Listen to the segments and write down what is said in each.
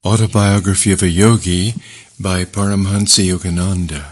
Autobiography of a Yogi by Paramahamsa Yogananda.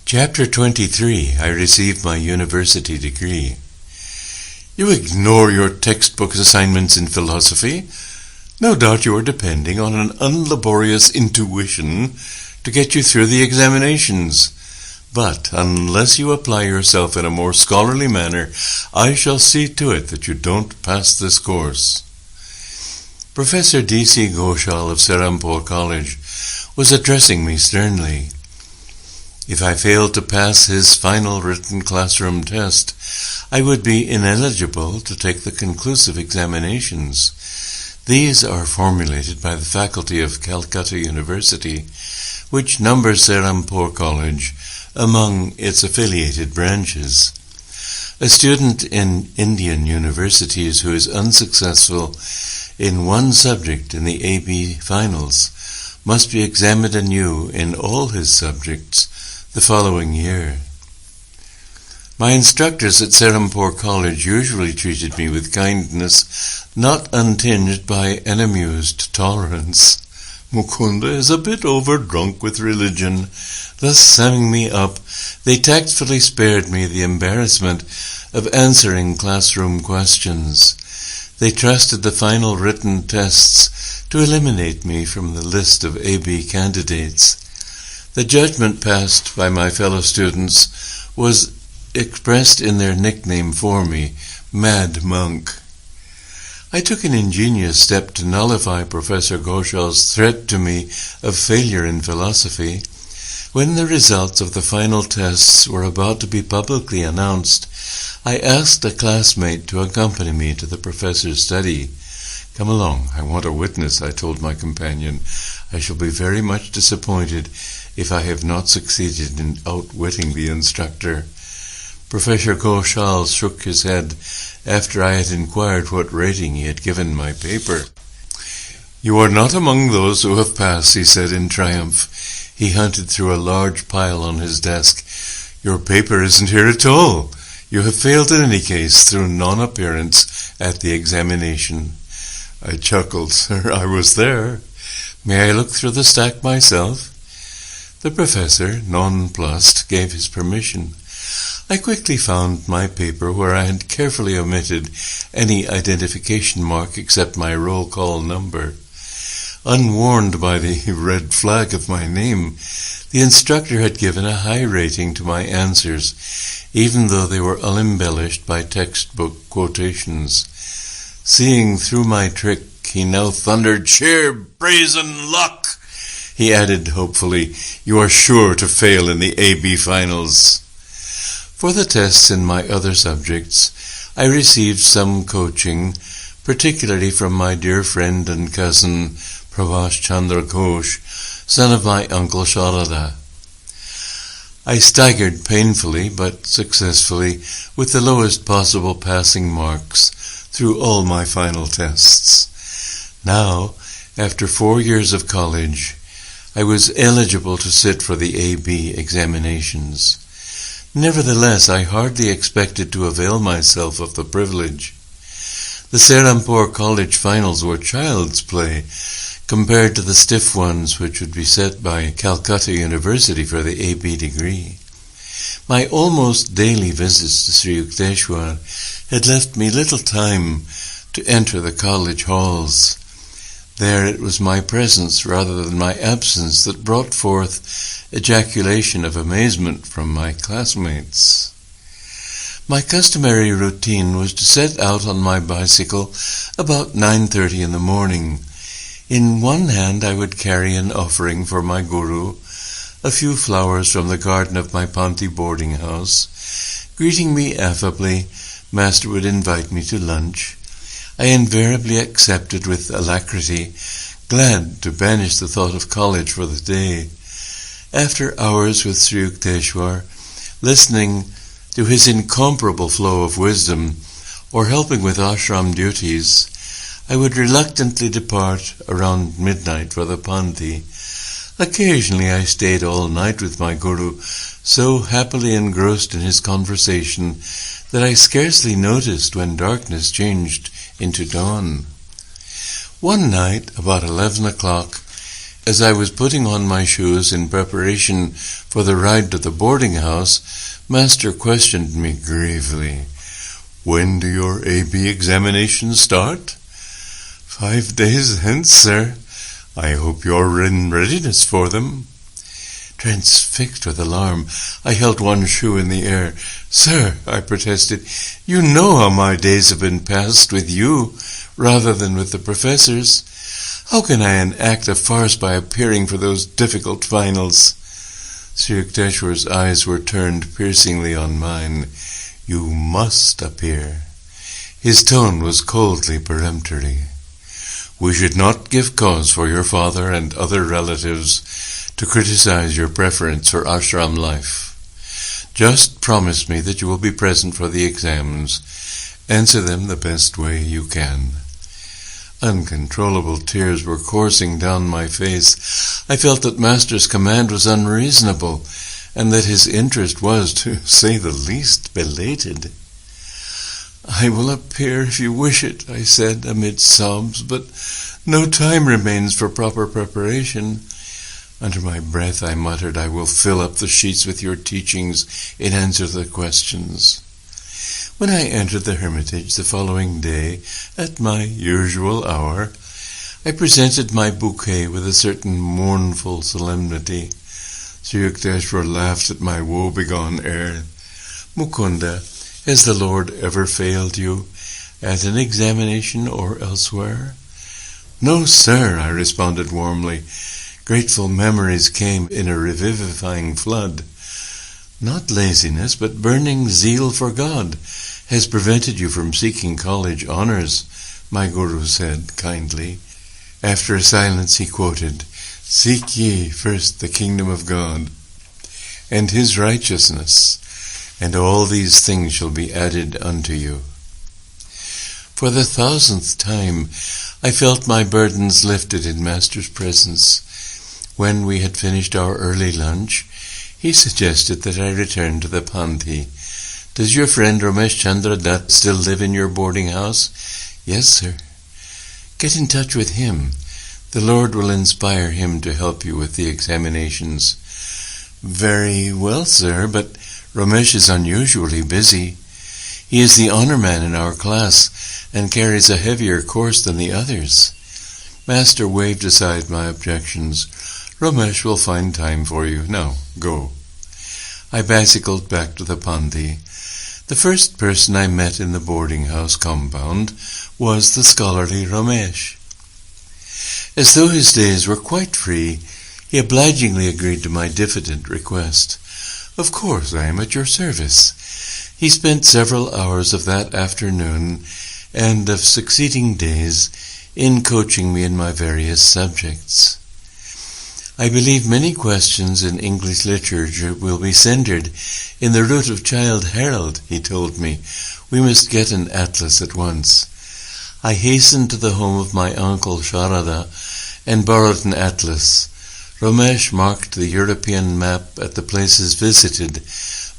Chapter 23. I received my university degree. You ignore your textbook assignments in philosophy. No doubt you are depending on an unlaborious intuition to get you through the examinations. But unless you apply yourself in a more scholarly manner, I shall see to it that you don't pass this course. Professor D.C. Ghoshal of Serampore College was addressing me sternly. If I failed to pass his final written classroom test, I would be ineligible to take the conclusive examinations. These are formulated by the faculty of Calcutta University, which numbers Serampore College among its affiliated branches. A student in Indian universities who is unsuccessful in one subject in the AB finals must be examined anew in all his subjects the following year. My instructors at Serampore College usually treated me with kindness not untinged by an amused tolerance. Mukunda is a bit overdrunk with religion. Thus summing me up, they tactfully spared me the embarrassment of answering classroom questions. They trusted the final written tests to eliminate me from the list of AB candidates. The judgment passed by my fellow students was expressed in their nickname for me, Mad Monk. I took an ingenious step to nullify Professor Ghoshal's threat to me of failure in philosophy. When the results of the final tests were about to be publicly announced, I asked a classmate to accompany me to the professor's study. "Come along, I want a witness," I told my companion. "I shall be very much disappointed if I have not succeeded in outwitting the instructor." Professor Ghoshal shook his head after I had inquired what rating he had given my paper. "You are not among those who have passed," he said in triumph. He hunted through a large pile on his desk. "Your paper isn't here at all. You have failed in any case through non-appearance at the examination." I chuckled. "Sir, I was there. May I look through the stack myself?" The professor, nonplussed, gave his permission. I quickly found my paper where I had carefully omitted any identification mark except my roll call number. Unwarned by the red flag of my name, the instructor had given a high rating to my answers, even though they were unembellished by textbook quotations. Seeing through my trick, he now thundered, "Sheer brazen luck!" He added hopefully, "You are sure to fail in the AB finals." For the tests in my other subjects, I received some coaching, particularly from my dear friend and cousin, Prabhash Chandra Ghosh, son of my uncle Sharada. I staggered painfully but successfully with the lowest possible passing marks through all my final tests. Now, after 4 years of college, I was eligible to sit for the AB examinations. Nevertheless, I hardly expected to avail myself of the privilege. The Serampore College finals were child's play compared to the stiff ones which would be set by Calcutta University for the AB degree. My almost daily visits to Sri Yukteswar had left me little time to enter the college halls. There it was my presence rather than my absence that brought forth ejaculation of amazement from my classmates. My customary routine was to set out on my bicycle about 9:30 in the morning. In one hand I would carry an offering for my guru, a few flowers from the garden of my Panti boarding house. Greeting me affably, Master would invite me to lunch. I invariably accepted with alacrity, glad to banish the thought of college for the day. After hours with Sri Yukteswar, listening to his incomparable flow of wisdom, or helping with ashram duties, I would reluctantly depart around midnight for the Panti. Occasionally I stayed all night with my Guru, so happily engrossed in his conversation that I scarcely noticed when darkness changed into dawn. One night, about 11 o'clock, as I was putting on my shoes in preparation for the ride to the boarding house, Master questioned me gravely. "When do your AB examinations start?" "5 days hence, sir. I hope you're in readiness for them." Transfixed with alarm, I held one shoe in the air. "Sir," I protested, "you know how my days have been passed with you rather than with the professors. How can I enact a farce by appearing for those difficult finals?" Sri Yukteswar's eyes were turned piercingly on mine. "You must appear." His tone was coldly peremptory. "We should not give cause for your father and other relatives to criticize your preference for ashram life. Just promise me that you will be present for the exams. Answer them the best way you can." Uncontrollable tears were coursing down my face. I felt that Master's command was unreasonable, and that his interest was, to say the least, belated. "I will appear if you wish it," I said amid sobs, "but no time remains for proper preparation." Under my breath I muttered, "I will fill up the sheets with your teachings in answer to the questions." When I entered the hermitage the following day, at my usual hour, I presented my bouquet with a certain mournful solemnity. Sri Yukteswar laughed at my woe-begone air. "Mukunda, has the Lord ever failed you, at an examination or elsewhere?" "No, sir," I responded warmly. Grateful memories came in a revivifying flood. "Not laziness, but burning zeal for God has prevented you from seeking college honors," my Guru said kindly. After a silence he quoted, "Seek ye first the kingdom of God and his righteousness, and all these things shall be added unto you." For the 1,000th time I felt my burdens lifted in Master's presence. When we had finished our early lunch, he suggested that I return to the Panthi. "Does your friend Ramesh Chandra Dutt still live in your boarding house?" "Yes, sir." "Get in touch with him. The Lord will inspire him to help you with the examinations." "Very well, sir, but Ramesh is unusually busy. He is the honor man in our class and carries a heavier course than the others." Master waved aside my objections. "Ramesh will find time for you. Now, go." I bicycled back to the Panthi. The first person I met in the boarding house compound was the scholarly Ramesh. As though his days were quite free, he obligingly agreed to my diffident request. "Of course, I am at your service." He spent several hours of that afternoon and of succeeding days in coaching me in my various subjects. "I believe many questions in English literature will be centered in the route of Childe Harold," he told me. "We must get an atlas at once." I hastened to the home of my uncle Sharada and borrowed an atlas. Ramesh marked the European map at the places visited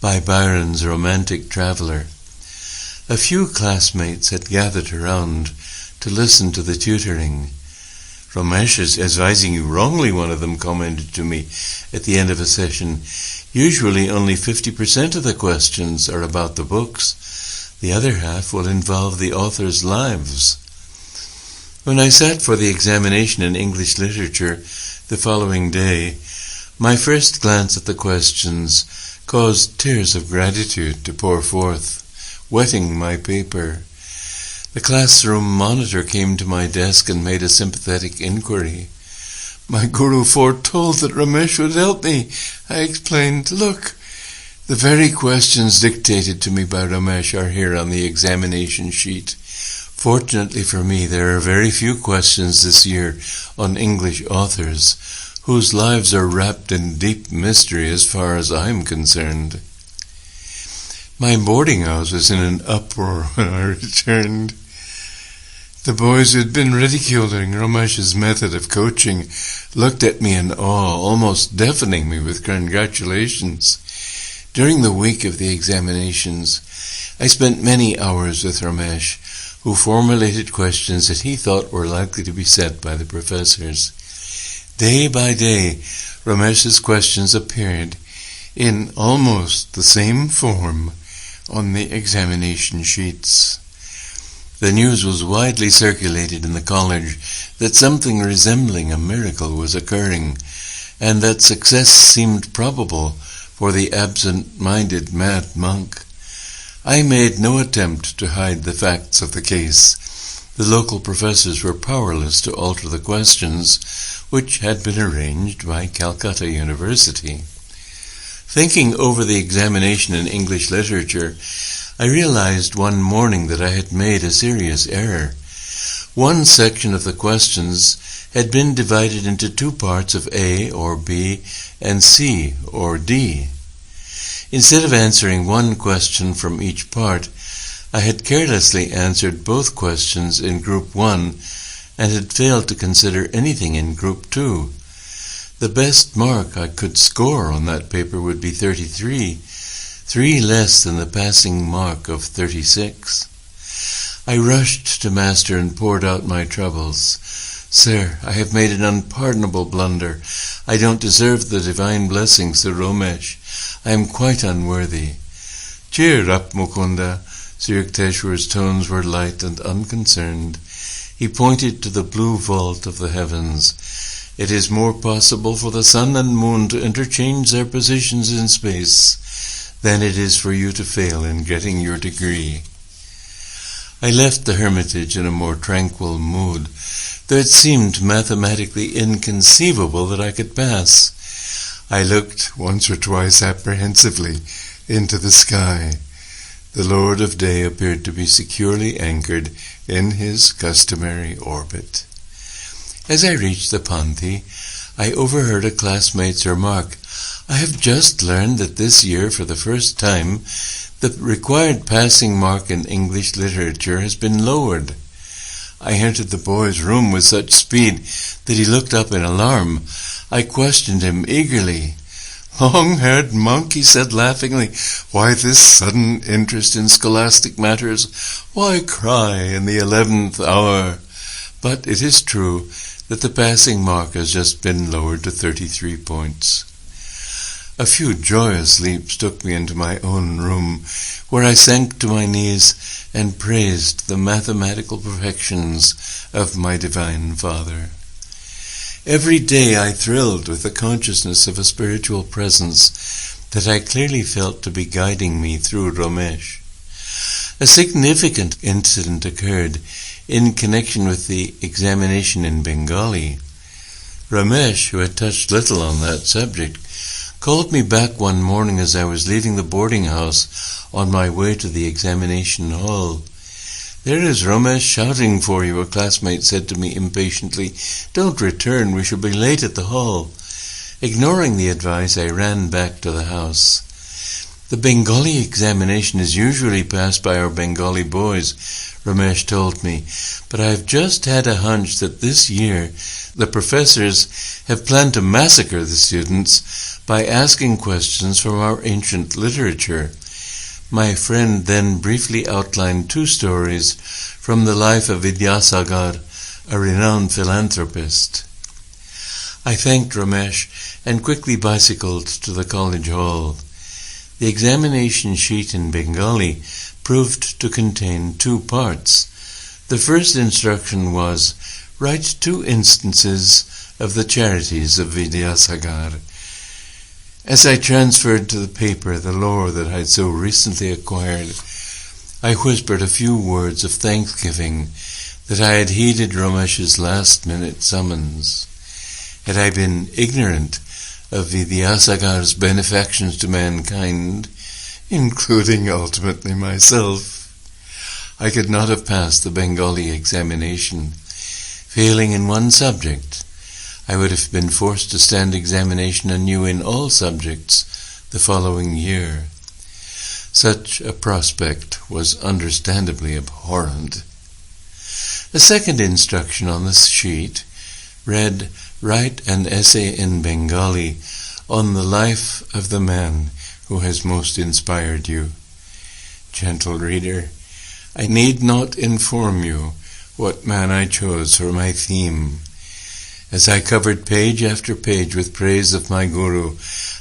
by Byron's romantic traveller. A few classmates had gathered around to listen to the tutoring. "Ramesh is advising you wrongly," one of them commented to me at the end of a session. "Usually only 50% of the questions are about the books. The other half will involve the authors' lives." When I sat for the examination in English literature the following day, my first glance at the questions caused tears of gratitude to pour forth, wetting my paper. The classroom monitor came to my desk and made a sympathetic inquiry. "My Guru foretold that Ramesh would help me," I explained. "Look, the very questions dictated to me by Ramesh are here on the examination sheet. Fortunately for me, there are very few questions this year on English authors, whose lives are wrapped in deep mystery as far as I am concerned." My boarding house was in an uproar when I returned. The boys who had been ridiculing Ramesh's method of coaching looked at me in awe, almost deafening me with congratulations. During the week of the examinations, I spent many hours with Ramesh, who formulated questions that he thought were likely to be set by the professors. Day by day, Ramesh's questions appeared in almost the same form on the examination sheets. The news was widely circulated in the college that something resembling a miracle was occurring, and that success seemed probable for the absent-minded mad monk. I made no attempt to hide the facts of the case. The local professors were powerless to alter the questions, which had been arranged by Calcutta University. Thinking over the examination in English literature, I realized one morning that I had made a serious error. One section of the questions had been divided into two parts of A or B and C or D. Instead of answering one question from each part, I had carelessly answered both questions in Group 1 and had failed to consider anything in Group 2. The best mark I could score on that paper would be 33, 3 less than the passing mark of 36. I rushed to Master and poured out my troubles. "Sir, I have made an unpardonable blunder. I don't deserve the divine blessings, Sir Ramesh. I am quite unworthy." "Cheer up, Mukunda." Sir Yukteswar's tones were light and unconcerned. He pointed to the blue vault of the heavens. "It is more possible for the sun and moon to interchange their positions in space than it is for you to fail in getting your degree." I left the hermitage in a more tranquil mood, though it seemed mathematically inconceivable that I could pass. I looked once or twice apprehensively into the sky. The Lord of Day appeared to be securely anchored in his customary orbit. As I reached the Panthi, I overheard a classmate's remark, "I have just learned that this year, for the first time, the required passing mark in English literature has been lowered." I entered the boy's room with such speed that he looked up in alarm. I questioned him eagerly. "Long-haired monk," he said laughingly, "why this sudden interest in scholastic matters? Why cry in the 11th hour? But it is true that the passing mark has just been lowered to 33 points. A few joyous leaps took me into my own room, where I sank to my knees and praised the mathematical perfections of my Divine Father. Every day I thrilled with the consciousness of a spiritual presence that I clearly felt to be guiding me through Ramesh. A significant incident occurred in connection with the examination in Bengali. Ramesh, who had touched little on that subject, called me back one morning as I was leaving the boarding house on my way to the examination hall. "There is Ramesh shouting for you," a classmate said to me impatiently. "Don't return, we shall be late at the hall." Ignoring the advice, I ran back to the house. "The Bengali examination is usually passed by our Bengali boys," Ramesh told me, "but I have just had a hunch that this year the professors have planned to massacre the students by asking questions from our ancient literature." My friend then briefly outlined 2 stories from the life of Vidyasagar, a renowned philanthropist. I thanked Ramesh and quickly bicycled to the college hall. The examination sheet in Bengali proved to contain 2 parts. The first instruction was, "Write 2 instances of the charities of Vidyasagar." As I transferred to the paper the lore that I had so recently acquired, I whispered a few words of thanksgiving that I had heeded Ramesh's last-minute summons. Had I been ignorant of Vidyasagar's benefactions to mankind, including ultimately myself, I could not have passed the Bengali examination. Failing in one subject, I would have been forced to stand examination anew in all subjects the following year. Such a prospect was understandably abhorrent. A second instruction on the sheet read, "Write an essay in Bengali on the life of the man who has most inspired you." Gentle reader, I need not inform you what man I chose for my theme. As I covered page after page with praise of my Guru,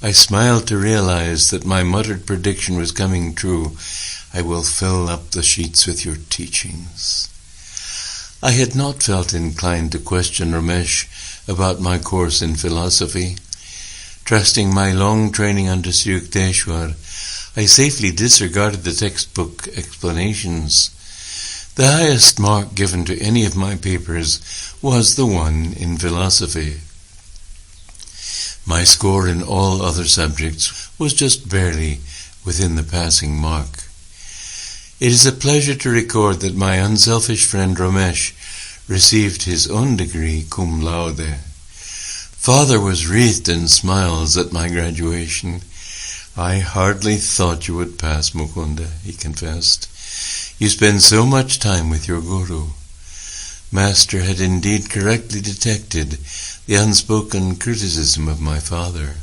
I smiled to realize that my muttered prediction was coming true. I will fill up the sheets with your teachings. I had not felt inclined to question Ramesh about my course in philosophy. Trusting my long training under Sri Yukteswar, I safely disregarded the textbook explanations. The highest mark given to any of my papers was the one in philosophy. My score in all other subjects was just barely within the passing mark. It is a pleasure to record that my unselfish friend Ramesh received his own degree cum laude. Father was wreathed in smiles at my graduation. "I hardly thought you would pass, Mukunda," he confessed. "You spend so much time with your Guru." Master had indeed correctly detected the unspoken criticism of my father.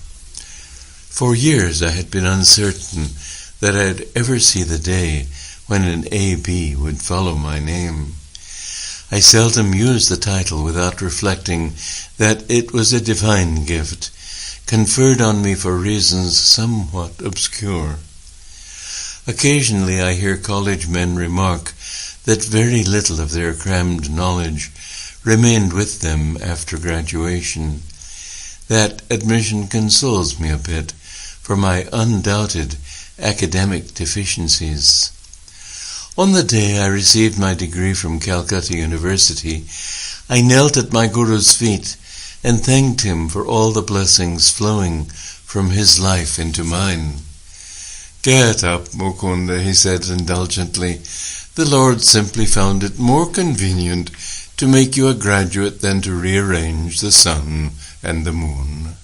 For years I had been uncertain that I'd ever see the day when an A.B. would follow my name. I seldom used the title without reflecting that it was a divine gift, conferred on me for reasons somewhat obscure. Occasionally I hear college men remark that very little of their crammed knowledge remained with them after graduation. That admission consoles me a bit for my undoubted academic deficiencies. On the day I received my degree from Calcutta University, I knelt at my Guru's feet and thanked him for all the blessings flowing from his life into mine. "Get up, Mukunda," he said indulgently. "The Lord simply found it more convenient to make you a graduate than to rearrange the sun and the moon."